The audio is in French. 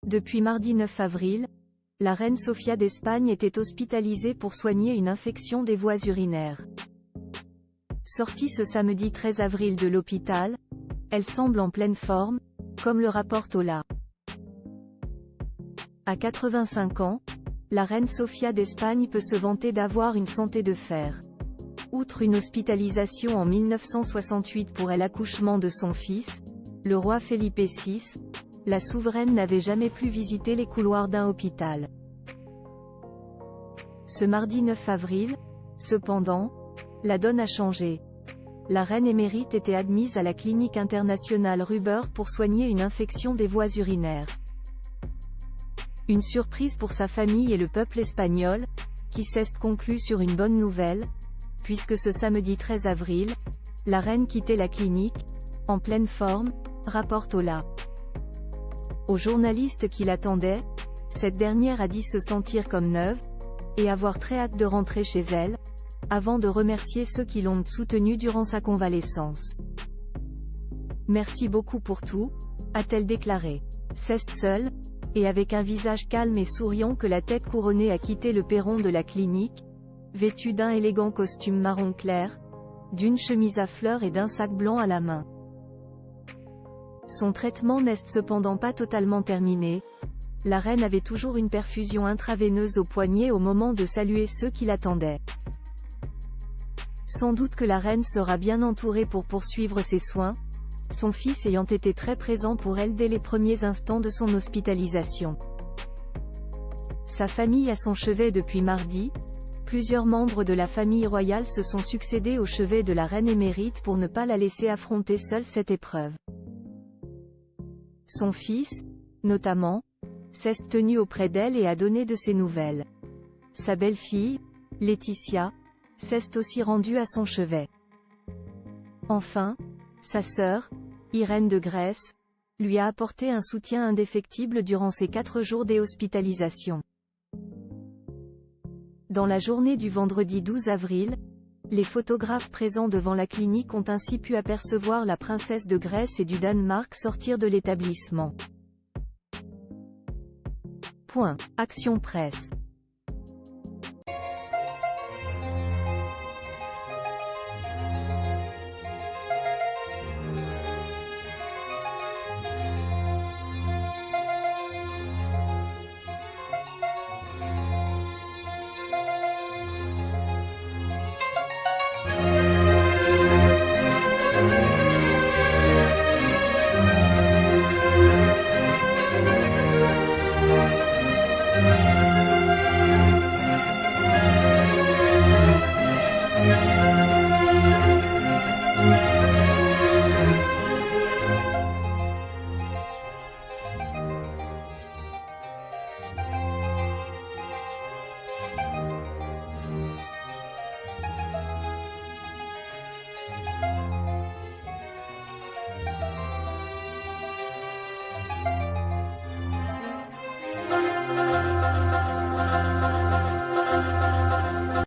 Depuis mardi 9 avril, la reine Sofia d'Espagne était hospitalisée pour soigner une infection des voies urinaires. Sortie ce samedi 13 avril de l'hôpital, elle semble en pleine forme, comme le rapporte Hola. À 85 ans, la reine Sofia d'Espagne peut se vanter d'avoir une santé de fer. Outre une hospitalisation en 1968 pour l'accouchement de son fils, le roi Felipe VI, la souveraine n'avait jamais plus visité les couloirs d'un hôpital. Ce mardi 9 avril, cependant, la donne a changé. La reine émérite était admise à la clinique internationale Ruber pour soigner une infection des voies urinaires. Une surprise pour sa famille et le peuple espagnol, qui s'est conclu sur une bonne nouvelle, puisque ce samedi 13 avril, la reine quittait la clinique, en pleine forme, rapporte Hola. Aux journalistes qui l'attendaient, cette dernière a dit se sentir comme neuve, et avoir très hâte de rentrer chez elle, avant de remercier ceux qui l'ont soutenue durant sa convalescence. Merci beaucoup pour tout, a-t-elle déclaré. C'est seule, et avec un visage calme et souriant que la tête couronnée a quitté le perron de la clinique, vêtue d'un élégant costume marron clair, d'une chemise à fleurs et d'un sac blanc à la main. Son traitement n'est cependant pas totalement terminé. La reine avait toujours une perfusion intraveineuse au poignet au moment de saluer ceux qui l'attendaient. Sans doute que la reine sera bien entourée pour poursuivre ses soins, son fils ayant été très présent pour elle dès les premiers instants de son hospitalisation. Sa famille à son chevet depuis mardi, plusieurs membres de la famille royale se sont succédés au chevet de la reine émérite pour ne pas la laisser affronter seule cette épreuve. Son fils, notamment, s'est tenu auprès d'elle et a donné de ses nouvelles. Sa belle-fille, Laetitia, s'est aussi rendue à son chevet. Enfin, sa sœur, Irène de Grèce, lui a apporté un soutien indéfectible durant ces 4 jours d'hospitalisation. Dans la journée du vendredi 12 avril, les photographes présents devant la clinique ont ainsi pu apercevoir la princesse de Grèce et du Danemark sortir de l'établissement. Action Presse.